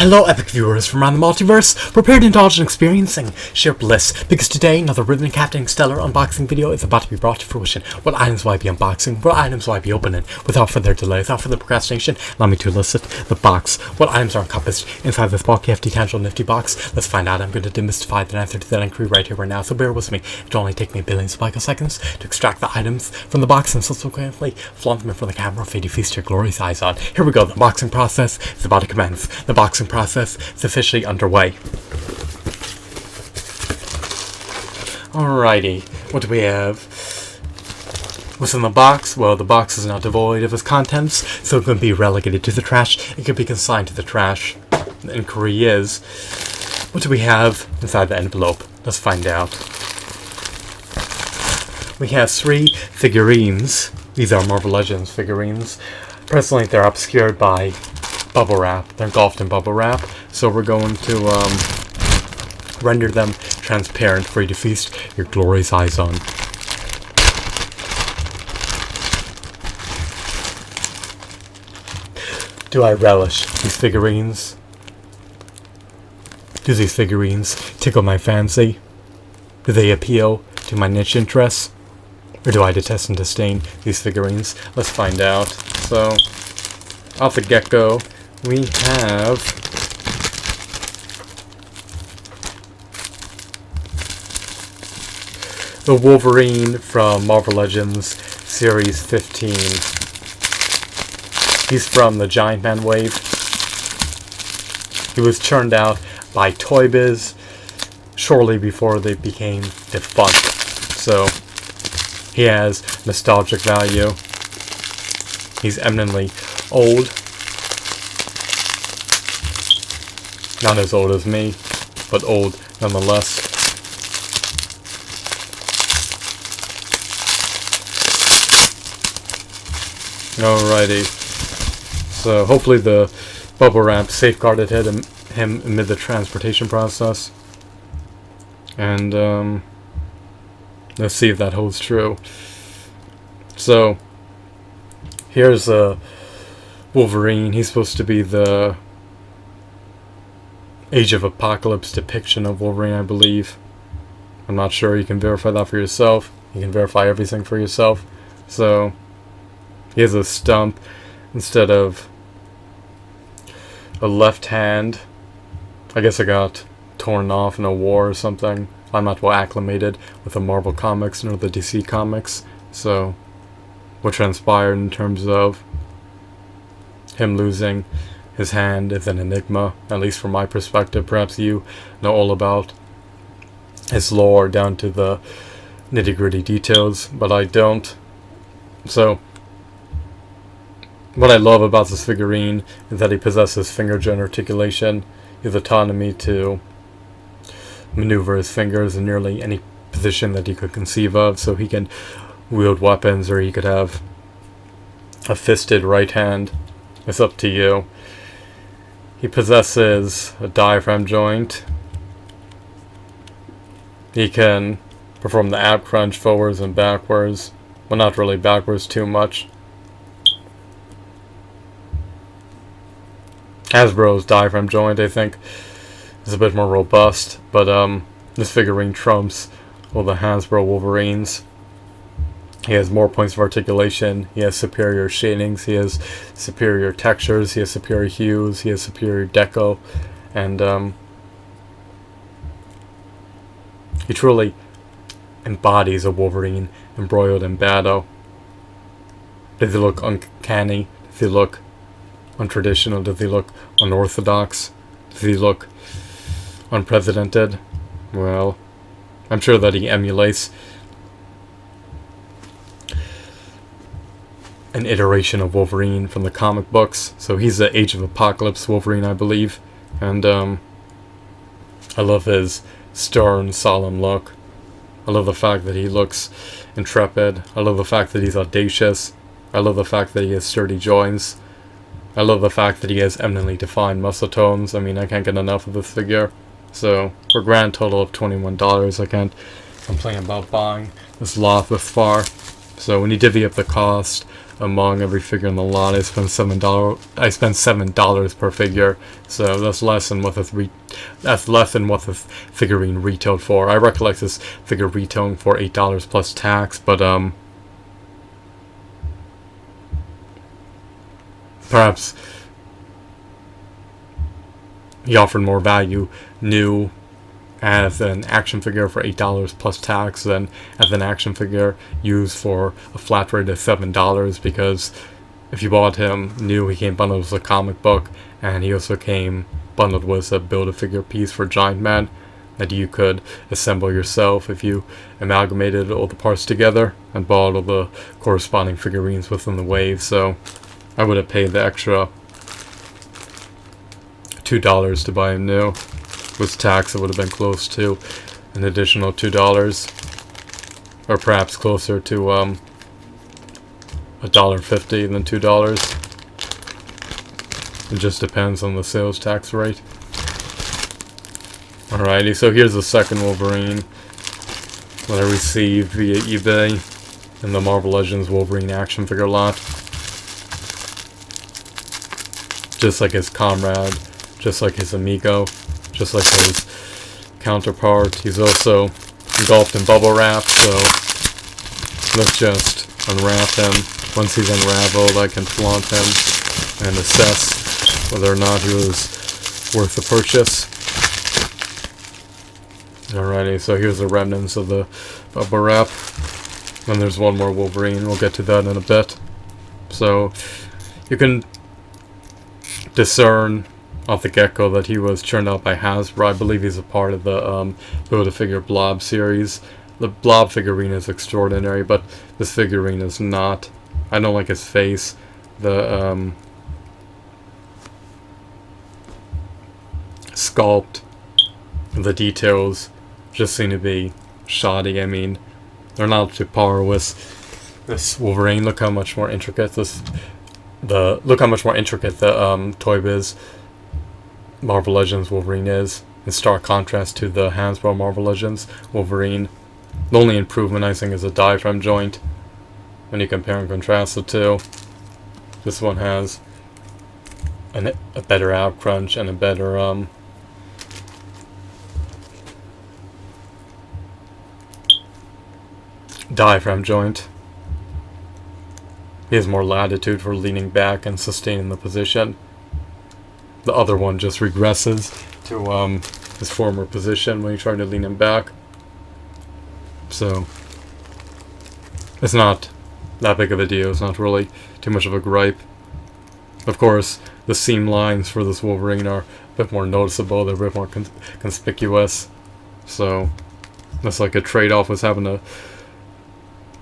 Hello, epic viewers from around the multiverse. Prepare to indulge in experiencing sheer bliss, because today another ribbon captaining stellar unboxing video is about to be brought to fruition. What items will I be unboxing? What items will I be opening? Without further delay, without further procrastination, allow me to elicit the box. What items are encompassed inside this bulky, hefty, tangible, nifty box? Let's find out. I'm going to demystify the answer to that inquiry right here, right now, so bear with me. It'll only take me billions of picoseconds to extract the items from the box and subsequently flaunt them in front of the camera for you to feast your glorious eyes on. Here we go. The unboxing process is about to commence. The boxing process is officially underway. Alrighty, what do we have? What's in the box? Well, the box is not devoid of its contents, so it can be relegated to the trash. It can be consigned to the trash. The inquiry is, what do we have inside the envelope? Let's find out. We have 3 figurines. These are Marvel Legends figurines. Personally, they're obscured by bubble wrap. They're engulfed in bubble wrap, so we're going to render them transparent for you to feast your glorious eyes on. Do I relish these figurines? Do these figurines tickle my fancy? Do they appeal to my niche interests? Or do I detest and disdain these figurines? Let's find out. So, off the get-go, we have the Wolverine from Marvel Legends Series 15. He's from the Giant Man wave. He was churned out by Toy Biz shortly before they became defunct. So, he has nostalgic value. He's eminently old. Not as old as me, but old nonetheless. Alrighty. So hopefully the bubble wrap safeguarded him amid the transportation process. And let's see if that holds true. So here's Wolverine. He's supposed to be the Age of Apocalypse depiction of Wolverine, I believe. I'm not sure. You can verify that for yourself. You can verify everything for yourself. So he has a stump instead of a left hand. I guess it got torn off in a war or something. I'm not well acclimated with the Marvel comics nor the DC comics. So what transpired in terms of him losing his hand is an enigma, at least from my perspective. Perhaps you know all about his lore down to the nitty-gritty details, but I don't. So what I love about this figurine is that he possesses finger joint articulation. He has autonomy to maneuver his fingers in nearly any position that he could conceive of, so he can wield weapons, or he could have a fisted right hand. It's up to you. He possesses a diaphragm joint. He can perform the ab crunch forwards and backwards. Well, not really backwards too much. Hasbro's diaphragm joint, I think, is a bit more robust, but this figurine trumps all the Hasbro Wolverines. He has more points of articulation, he has superior shadings, he has superior textures, he has superior hues, he has superior deco, and he truly embodies a Wolverine embroiled in battle. Does he look uncanny? Does he look untraditional? Does he look unorthodox? Does he look unprecedented? Well, I'm sure that he emulates an iteration of Wolverine from the comic books. So he's the Age of Apocalypse Wolverine, I believe. And I love his stern, solemn look. I love the fact that he looks intrepid. I love the fact that he's audacious. I love the fact that he has sturdy joints. I love the fact that he has eminently defined muscle tones. I mean, I can't get enough of this figure. So, for a grand total of $21, I can't complain about buying this lot this far. So when you divvy up the cost among every figure in the lot. I spent $7 per figure, so that's less than what the figurine retailed for. I recollect this figure retailing for $8 plus tax, but perhaps he offered more value new as an action figure for $8 plus tax than as an action figure used for a flat rate of $7, because if you bought him new, he came bundled with a comic book, and he also came bundled with a Build-A-Figure piece for Giant Man that you could assemble yourself if you amalgamated all the parts together and bought all the corresponding figurines within the wave. So I would have paid the extra $2 to buy him new. With tax, it would have been close to an additional $2, or perhaps closer to $1.50 than $2. It just depends on the sales tax rate. Alrighty, so here's the second Wolverine that I received via eBay in the Marvel Legends Wolverine action figure lot. Just like his comrade, just like his amigo, just like his counterpart. He's also engulfed in bubble wrap, so let's just unwrap him. Once he's unraveled, I can flaunt him and assess whether or not he was worth the purchase. Alrighty, so here's the remnants of the bubble wrap. Then there's one more Wolverine, we'll get to that in a bit. So you can discern off the get-go that he was churned out by Hasbro. I believe he's a part of the Build-A-Figure Blob series. The Blob figurine is extraordinary, but this figurine is not. I don't like his face. The sculpt, the details just seem to be shoddy. I mean, they're not up to par with this Wolverine. Look how much more intricate look how much more intricate the Toy Biz Marvel Legends Wolverine is, in stark contrast to the Hasbro Marvel Legends Wolverine. The only improvement, I think, is a diaphragm joint. When you compare and contrast the two, this one has a better out crunch and a better diaphragm joint. He has more latitude for leaning back and sustaining the position. The other one just regresses to his former position when you try to lean him back. So it's not that big of a deal. It's not really too much of a gripe. Of course, the seam lines for this Wolverine are a bit more noticeable. They're a bit more conspicuous. So that's like a trade-off with having a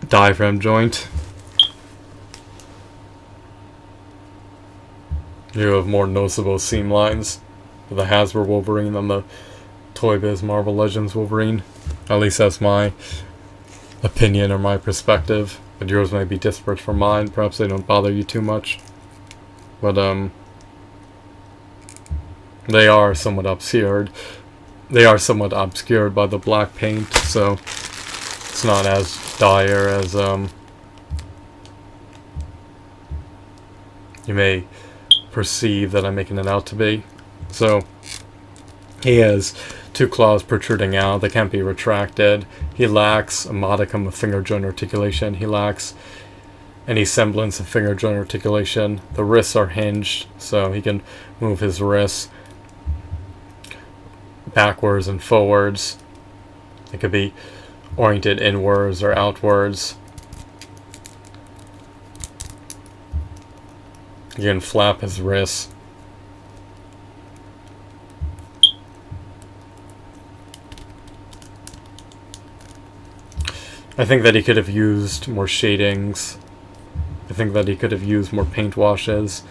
diaphragm joint. You have more noticeable seam lines for the Hasbro Wolverine than the Toy Biz Marvel Legends Wolverine. At least that's my opinion or my perspective. But yours may be disparate from mine. Perhaps they don't bother you too much. But they are somewhat obscured. They are somewhat obscured by the black paint, so it's not as dire as you may perceive that I'm making it out to be. So he has two claws protruding out. They can't be retracted. He lacks a modicum of finger joint articulation. He lacks any semblance of finger joint articulation. The wrists are hinged, so he can move his wrists backwards and forwards. It could be oriented inwards or outwards. You can flap his wrists. I think that he could have used more shadings. I think that he could have used more paint washes.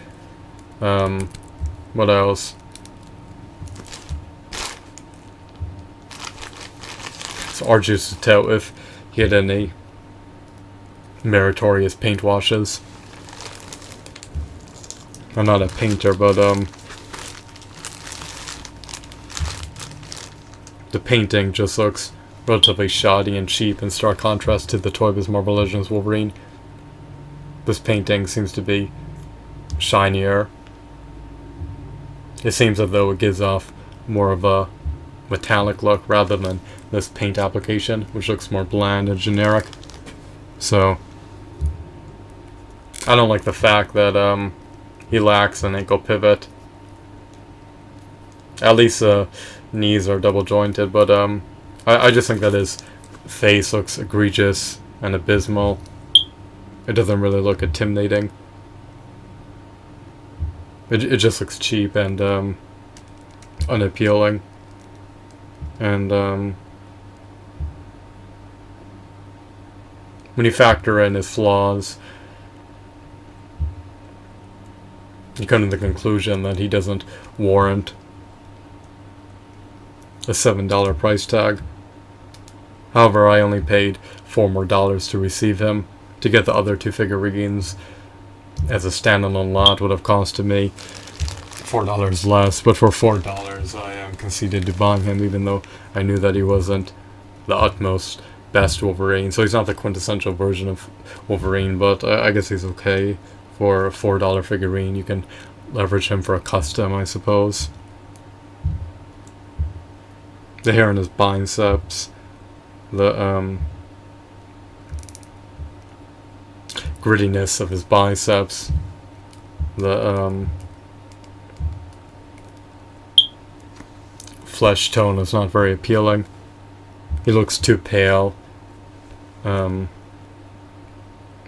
What else? It's arduous to tell if he had any meritorious paint washes. I'm not a painter, but the painting just looks relatively shoddy and cheap in stark contrast to the Toy Biz Marvel Legends Wolverine. This painting seems to be shinier. It seems as though it gives off more of a metallic look rather than this paint application, which looks more bland and generic. So I don't like the fact that he lacks an ankle pivot. At least knees are double jointed, but I just think that his face looks egregious and abysmal. It doesn't really look intimidating. It just looks cheap and unappealing. And when you factor in his flaws, you come to the conclusion that he doesn't warrant a $7 price tag. However, I only paid $4 more to receive him. To get the other 2 figurines as a standalone lot would have costed me $4 less, but for $4 I conceded to buying him, even though I knew that he wasn't the utmost best Wolverine. So he's not the quintessential version of Wolverine, but I guess he's okay for a $4 figurine. You can leverage him for a custom, I suppose. The hair on his biceps, the grittiness of his biceps, the flesh tone is not very appealing. He looks too pale.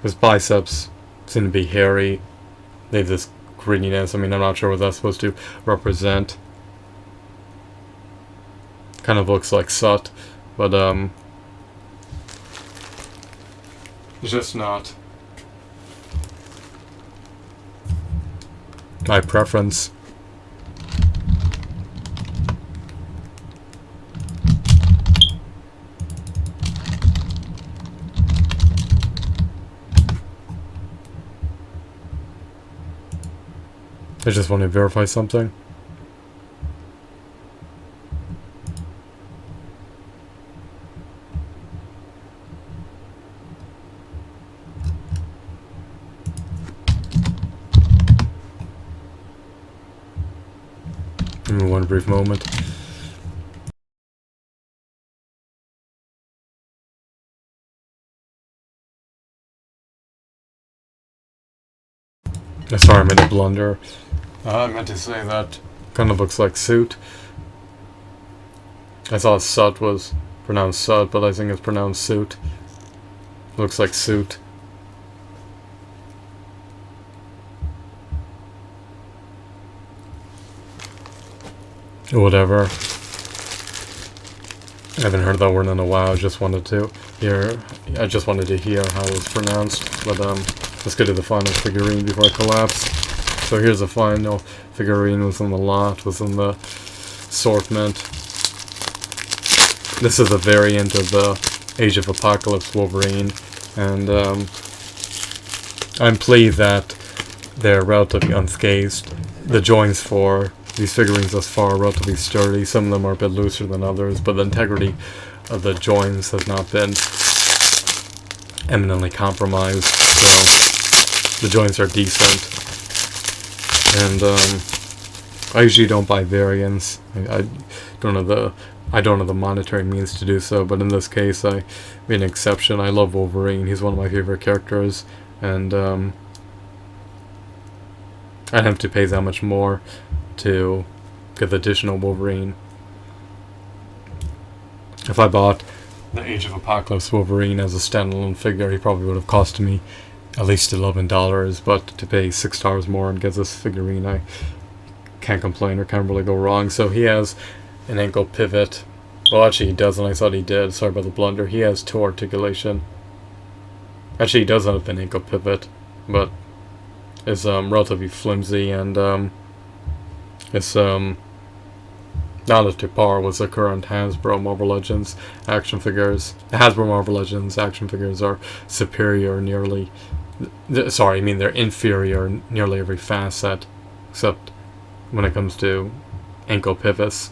His biceps seem to be hairy. They have this grittiness. I mean, I'm not sure what that's supposed to represent. Kind of looks like Sut, but it's just not my preference. I just want to verify something. Give me one brief moment. Sorry, I made a blunder. I meant to say that kind of looks like Suit. I thought Sut was pronounced Sut, but I think it's pronounced Suit. Looks like Suit. Whatever. I haven't heard that word in a while. I just wanted to hear how it was pronounced. But let's get to the final figurine before I collapse. So here's the final figurine within the lot, within the assortment. This is a variant of the Age of Apocalypse Wolverine, and I'm pleased that they're relatively unscathed. The joints for these figurines thus far are relatively sturdy. Some of them are a bit looser than others, but the integrity of the joints has not been eminently compromised, so the joints are decent. And I usually don't buy variants. I don't have the monetary means to do so, but in this case I made an exception. I love Wolverine. He's one of my favorite characters, and I'd have to pay that much more to get the additional Wolverine. If I bought the Age of Apocalypse Wolverine as a standalone figure, he probably would have cost me at least $11, but to pay $6 more and get this figurine, I can't complain or can't really go wrong. So he has an ankle pivot. Well, actually he doesn't. I thought he did. Sorry about the blunder. He has toe articulation. Actually, he does have an ankle pivot, but it's relatively flimsy, and it's not up to par with the current Hasbro Marvel Legends action figures. The Hasbro Marvel Legends action figures are superior nearly... Sorry, I mean they're inferior in nearly every facet, except when it comes to ankle pivots.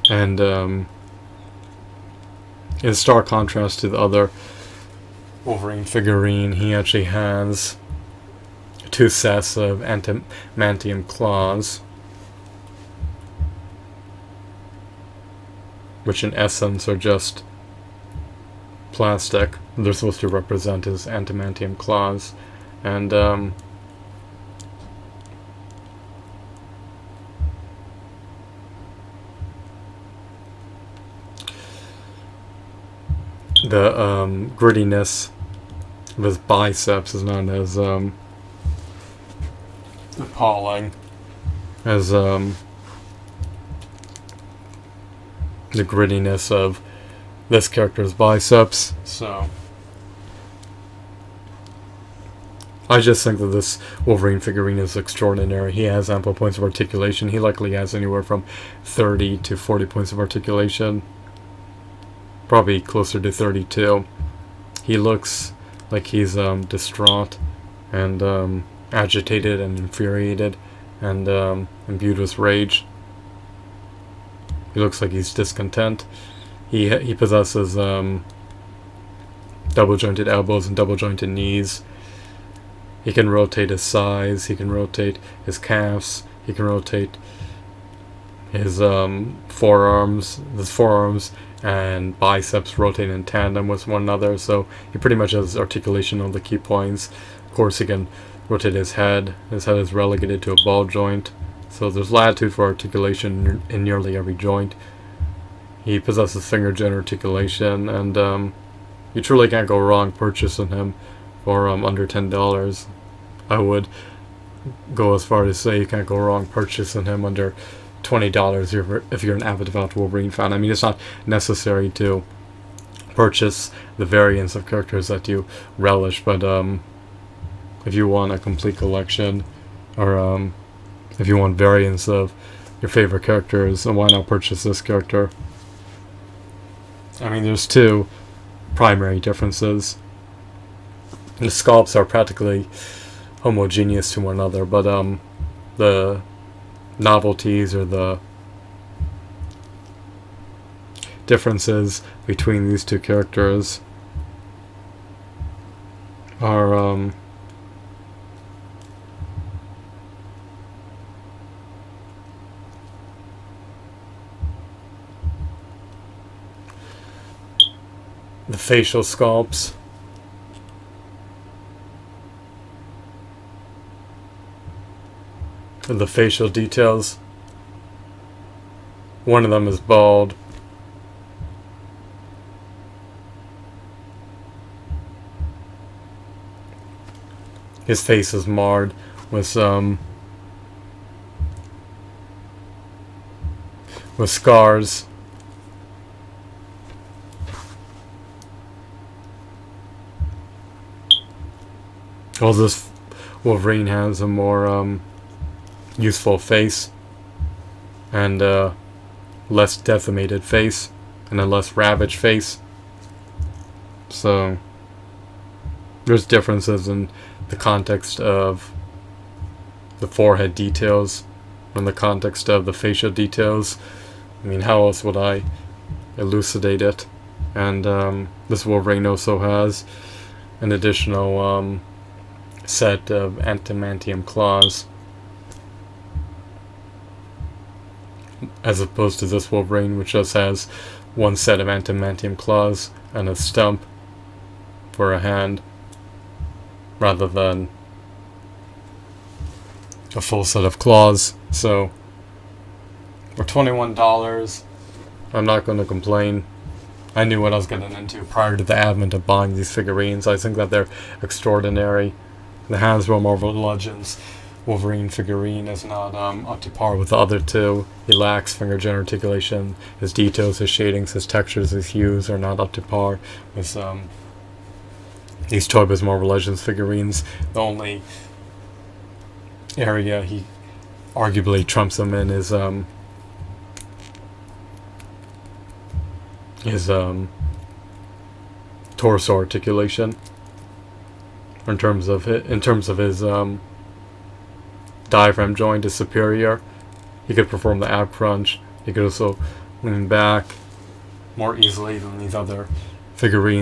And in stark contrast to the other Wolverine figurine, he actually has 2 sets of adamantium claws, which in essence are just plastic. They're supposed to represent his adamantium claws. And the grittiness of his biceps is not as appalling as the grittiness of this character's biceps. So I just think that this Wolverine figurine is extraordinary. He has ample points of articulation. He likely has anywhere from 30 to 40 points of articulation. Probably closer to 32. He looks like he's distraught and agitated and infuriated and imbued with rage. He looks like he's discontent. He possesses double-jointed elbows and double-jointed knees. He can rotate his thighs. He can rotate his calves. He can rotate his forearms. His forearms and biceps rotate in tandem with one another. So he pretty much has articulation on the key points. Of course, he can rotate his head. His head is relegated to a ball joint. So there's latitude for articulation in nearly every joint. He possesses finger joint articulation, and you truly can't go wrong purchasing him for under $10. I would go as far as say you can't go wrong purchasing him under $20 if you're an avid devout Wolverine fan. I mean, it's not necessary to purchase the variants of characters that you relish, but if you want a complete collection, or if you want variants of your favorite characters, then why not purchase this character? I mean, there's 2 primary differences. The sculpts are practically homogeneous to one another, but the novelties or the differences between these 2 characters are the facial sculpts. The facial details. One of them is bald. His face is marred with scars. Well, this Wolverine has a more useful face, and less decimated face, and a less ravaged face. So there's differences in the context of the forehead details, in the context of the facial details. I mean, how else would I elucidate it? And this Wolverine also has an additional set of adamantium claws, as opposed to this Wolverine, which just has 1 set of adamantium claws and a stump for a hand, rather than a full set of claws. So for $21, I'm not going to complain. I knew what I was getting into prior to the advent of buying these figurines. I think that they're extraordinary. The Hasbro Marvel Legends Wolverine figurine is not up to par with the other 2. He lacks finger joint articulation. His details, his shadings, his textures, his hues are not up to par with these Toy Biz Marvel Legends figurines. The only area he arguably trumps them in is torso articulation. In terms of his diaphragm joint is superior. He could perform the ab crunch. He could also lean back more easily than these other figurines.